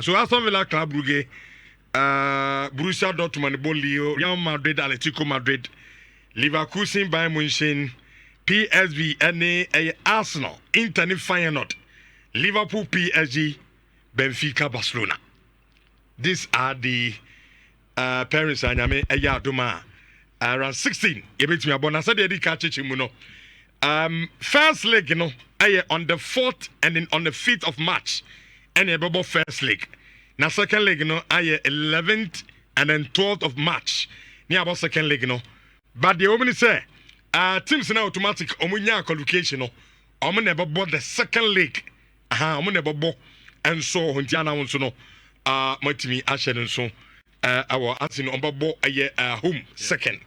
So Aston Villa, Club Brugge, Borussia Dortmund, Leo, Real Madrid, Atletico Madrid, Leverkusen, Bayern Munich, PSV, and Arsenal, Inter, Feyenoord, Liverpool, PSG, Benfica, Barcelona. These are the parents and I mean around 16. You bet me about I said they catch it. First leg, on the 4th and then on the 5th of March, and a first leg. Now second leg, 11th and then 12th of March. Near about second leg, But the woman say, teams now automatic. Omunya qualification, Omu never bought the second leg. Omu never bought, and so Huntiana wants to know. Matimi Ashen and so our asking on Babo home second.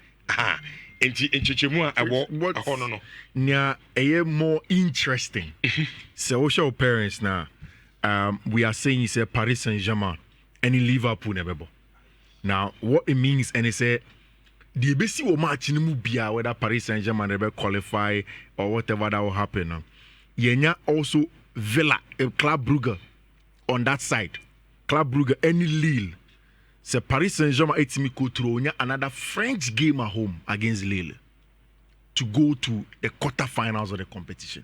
In Chichimua, I walk. Oh, no. Nya a more interesting. So, show parents now. We are saying it's a Paris Saint-Germain and in Liverpool never. Now, what it means, and it's a the basic match in Mubia whether Paris Saint-Germain never qualify or whatever that will happen. Yenya also Villa, Club Brugge on that side. Club Brugge, any Lille. So Paris Saint-Germain etimi ko throw another French game at home against Lille to go to the quarterfinals of the competition.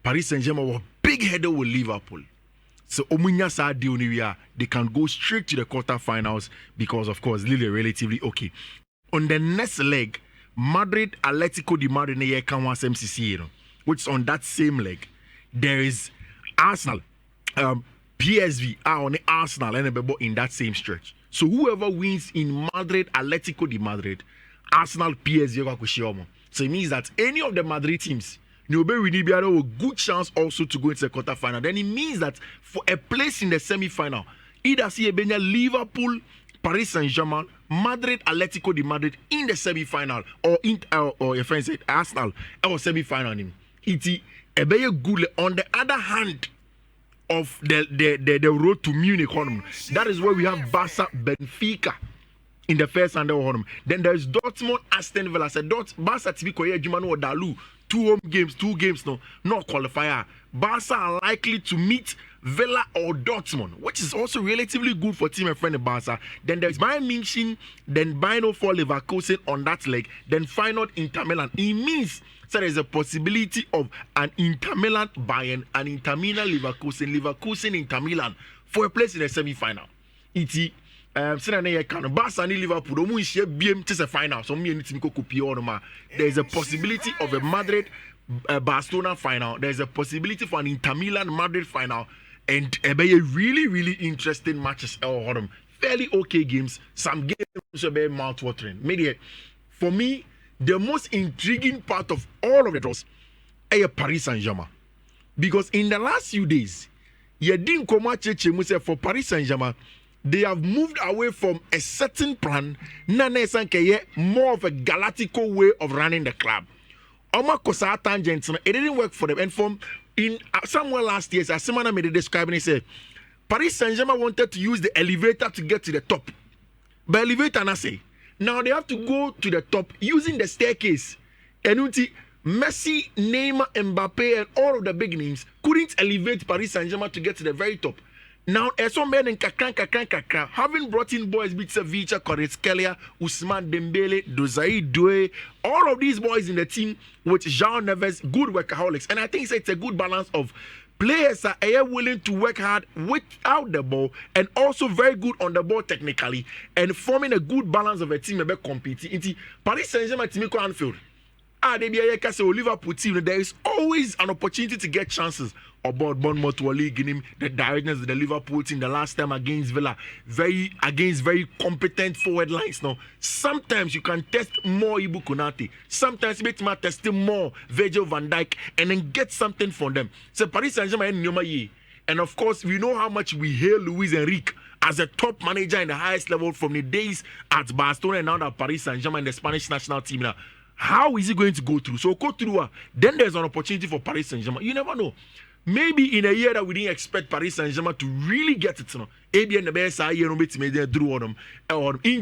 Paris Saint-Germain were big headed with Liverpool. So Omunya Sadi Onivia, they can go straight to the quarterfinals because of course Lille are relatively okay. On the next leg, Madrid Atletico de Madrid MCC, which is on that same leg. There is Arsenal. PSV are on the Arsenal and in that same stretch. So whoever wins in Madrid, Atletico de Madrid, Arsenal, PSV, so it means that any of the Madrid teams, Niobe have a good chance also to go into the quarterfinal. Then it means that for a place in the semi-final, either see Liverpool, Paris Saint-Germain, Madrid, Atletico de Madrid in the semi-final, or your friend said Arsenal or semi-final. It's a very good. On the other hand, of the road to Munich, that is where we have Barca, Benfica in the first and the Then there is Dortmund, Aston Villa. Said Barca to be Jumano Dalu, 2 games, not qualifier. Barca are likely to meet Villa or Dortmund, which is also relatively good for team and friend Barca. Then there's Bayern Munich, then Bayern for Leverkusen on that leg, then final Inter Milan. It means so there's a possibility of an Inter Milan Bayern, an Inter Milan Leverkusen Inter Milan for a place in the semi-final. Iti Barca and Liverpool don't share BM to the final. So there's a possibility of a Madrid Barcelona final. There's a possibility for an Inter Milan Madrid final, and a really interesting matches. Fairly okay games. Some games are very mouth-watering. Maybe for me, the most intriguing part of all of it was Paris Saint-Germain. Because in the last few days, for Paris Saint-Germain, they have moved away from a certain plan, more of a galactical way of running the club. It didn't work for them. And from in somewhere last year, as Simona made it describe, and he said, Paris Saint-Germain wanted to use the elevator to get to the top. But elevator, I say, now they have to go to the top using the staircase. And Messi, Neymar, Mbappe, and all of the big names couldn't elevate Paris Saint-Germain to get to the very top. Now, as some men in kakran, having brought in boys with Savica, Kvaratskhelia, Ousmane Dembele, Dosai Doué, all of these boys in the team with Jean Neves, good workaholics. And I think it's a good balance of players are willing to work hard without the ball and also very good on the ball technically and forming a good balance of a team about competing. Paris Saint-Germain team go Anfield. They be a Liverpool team. There is always an opportunity to get chances about Bournemouth to a league in him. The directness of the Liverpool team the last time against Villa, very competent forward lines. Now, sometimes you can test more Ibu Konate. Sometimes you might test more Virgil van Dijk and then get something from them. So Paris Saint-Germain and of course we know how much we hail Luis Enrique as a top manager in the highest level from the days at Barcelona and now at Paris Saint-Germain, the Spanish national team now. How is he going to go through? So go through. Then there's an opportunity for Paris Saint-Germain. You never know. Maybe in a year that we didn't expect Paris Saint-Germain to really get it. In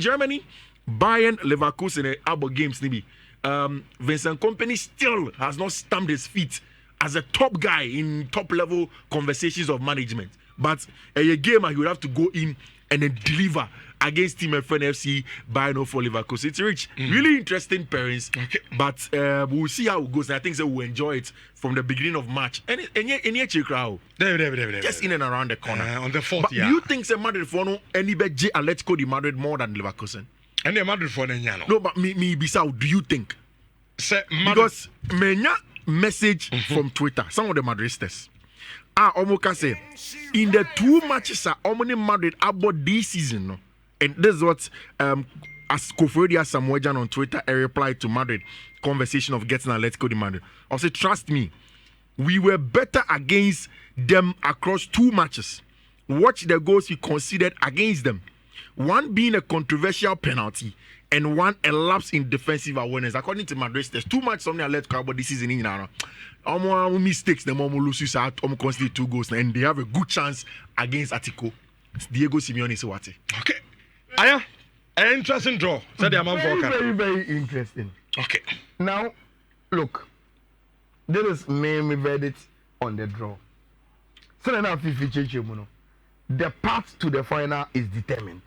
Germany, Bayern, Leverkusen, Abo games. Vincent Kompany still has not stamped his feet as a top guy in top level conversations of management. But a game he would have to go in and then deliver against Team FC Bayern for Leverkusen. It's rich, really interesting pairings. Okay. But we'll see how it goes. And I think that we'll enjoy it from the beginning of March. And crowd, just in and around the corner. On the 4th, but do you think that Madrid for no any bet Atletico de Madrid more than Leverkusen? And the Madrid for no. No, but me Bissau, do you think? Because menya message from Twitter, some of the Madridistas. Omoka say in the 2 matches Omni Madrid about this season, no? And this is what as Kofredia Samuejan on Twitter a reply to Madrid conversation of getting Atletico de Madrid. I say, trust me, we were better against them across 2 matches. Watch the goals we conceded against them. One being a controversial penalty and one a lapse in defensive awareness. According to Madrid, there's 2 matches on the Atletico about this season in now. Mistakes, them lose out, concede 2 goals, and they have a good chance against Atletico. Diego Simeone is what? Okay. Aya, an interesting draw. Very, very interesting. Okay. Now, look, there is main verdict on the draw. So now, the path to the final is determined.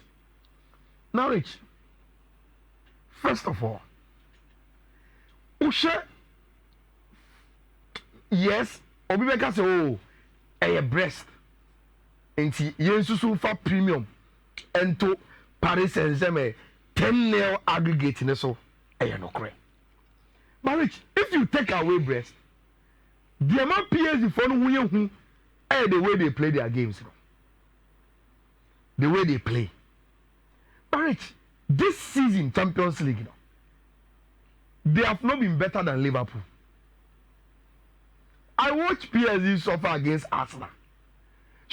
Now, Rich, first of all, Usha, yes, Obibeka say, oh, a breast, and see, Yensusu for premium, and to Paris Saint-Germain 10-0 aggregate in so no correct. But Rich, if you take away breast, the amount PSG for who the way they play their games, the way they play. But Rich, this season Champions League, they have not been better than Liverpool. I watched PSG suffer against Arsenal.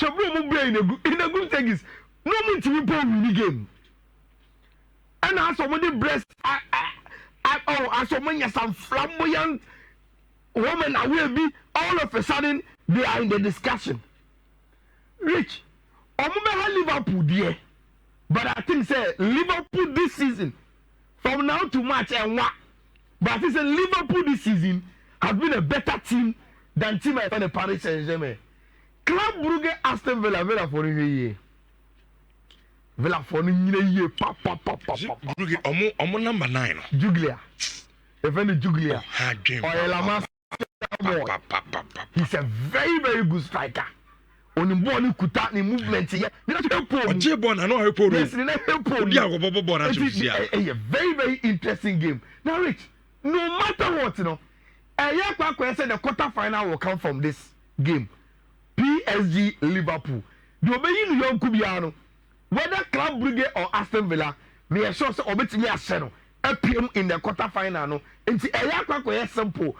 In a good thing is no need to play win the game. And as somebody breast, as someone has some flamboyant women that will be all of a sudden they are in the discussion. Rich, Liverpool there, but I think say Liverpool this season from now to March and what? But I think say Liverpool this season has been a better team than team at the Paris Saint-Germain. Club Brugge, Aston Villa for a year. Villa for a year. Brugge, number 9. Juglia. Even Juglia. Ayala. He's a very, very good striker. On the ball, you could take the movement here. A very, very interesting game. Now, Rich, no matter what, the quarter final will come from this game. PSG Liverpool. The obeying young Kubiano. Whether Club Brugge or Aston Villa, me a sure so obey me a seno. PM in the quarter final. No, and see a simple.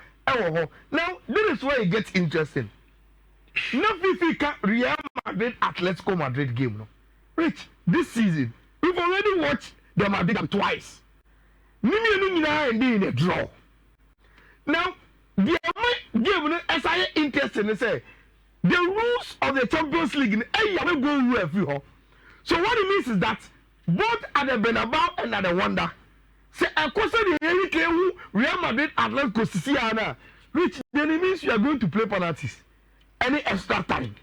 Now, this is where it gets interesting. Now, if Real Madrid Atletico Madrid game, no, Rich, this season we've already watched the Madrid game twice. And in a draw. Now, the game as I interested in say the rules of the Champions League go. So what it means is that both at the Bernabeu and at the Wanda, say a question the Real Madrid Atletico Siciliana, which then it means you are going to play penalties any extra time.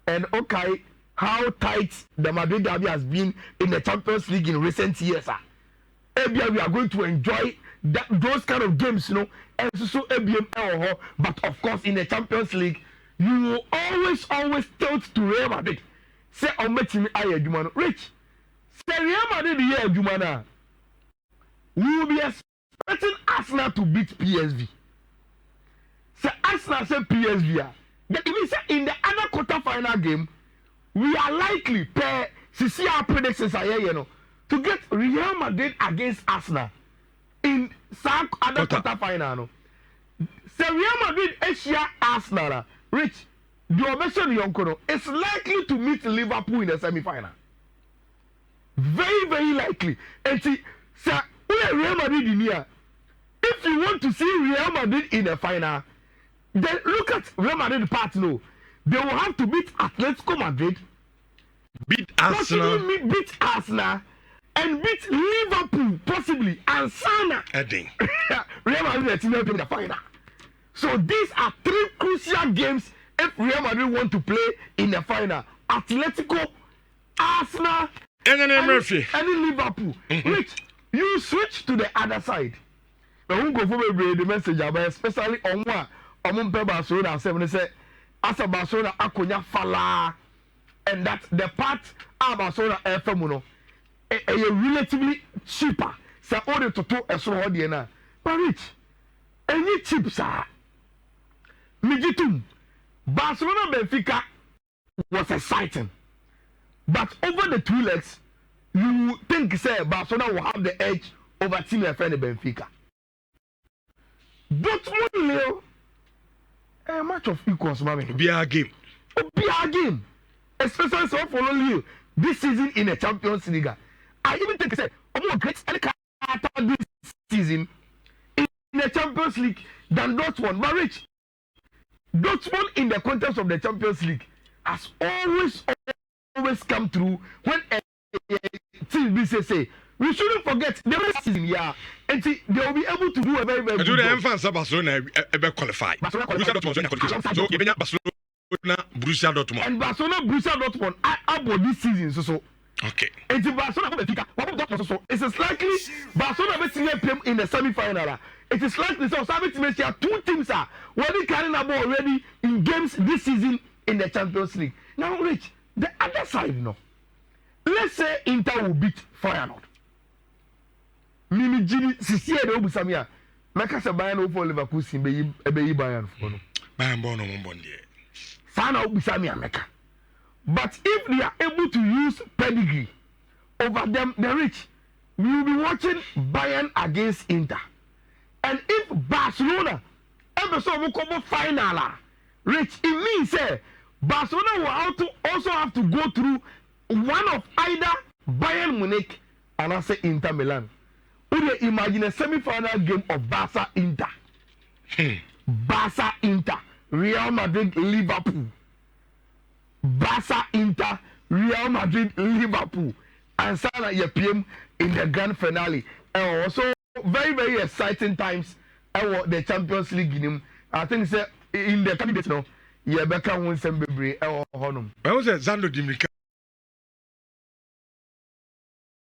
And okay, how tight the Madrid derby has been in the Champions League in recent years, maybe we are going to enjoy those kind of games, and so ABM. But of course, in the Champions League, you will always tilt to Real Madrid. Say, "Oh, me aye Jumano." Rich, say Real Madrid here Jumana. We will be expecting Arsenal to beat PSV. Say Arsenal say PSV. That means in the other quarter final game, we are likely per CCR predictions to get Real Madrid against Arsenal in some other quarter final. Say Real Madrid Asia Arsenal. Rich, the Ovation Yonkono is likely to meet Liverpool in the semi-final. Very, very likely. And see, sir, we are Real Madrid in here. If you want to see Real Madrid in the final, then look at Real Madrid part now. They will have to beat Atletico Madrid, beat Arsenal, and beat Liverpool possibly, and Sana. Edding. Real Madrid is in the final. So these are 3 crucial games if Real Madrid want to play in the final. Atletico, Arsenal, and Liverpool. Which you switch to the other side. But who go for the message about especially on one Barcelona 7 say as a Barcelona akonya fala, and that the part of Barcelona FM relatively cheaper. So all the toto esro hodi na. But rich, any cheap sir. Mijitum, Barcelona Benfica was exciting, but over the 2 legs, you think say Barcelona will have the edge over Team FN Benfica. Dortmund Leo, a match of equals, mommy. Be a game. Be a game, especially so for Leo this season in the Champions League. I even think say more great this season in the Champions League than Dortmund. But rich. Dortmund in the context of the Champions League has always come through when a team say we shouldn't forget the last season, and see, they will be able to do a very good job. Barcelona qualify. So even Barcelona, Borussia Dortmund. And Barcelona, Borussia Dortmund about this season so. Okay. And the Barcelona it's likely Barcelona will see them in the semi-final. It is likely so some 2 teams are already carrying a ball already in games this season in the Champions League. Now, Rich, the other side, let's say Inter will beat Feyenoord. Mimi Jimmy Sisiye de Obusamia. Meka se Bayern over Leverkusen be Bayern for no. Bayern born on one day. Sana Obusamia Meka. But if they are able to use pedigree over them, the Rich, we will be watching Bayern against Inter. And if Barcelona ever saw a final, Rich, it means Barcelona will also have to go through one of either Bayern Munich and I say Inter Milan. Would you imagine a semi-final game of Barca Inter? Barca Inter, Real Madrid Liverpool. Barca Inter, Real Madrid Liverpool. And Sana PM in the grand finale. And also very, very exciting times the Champions League in I think in the candidates now, Becca won some baby honum. I was at Zando Dimrika.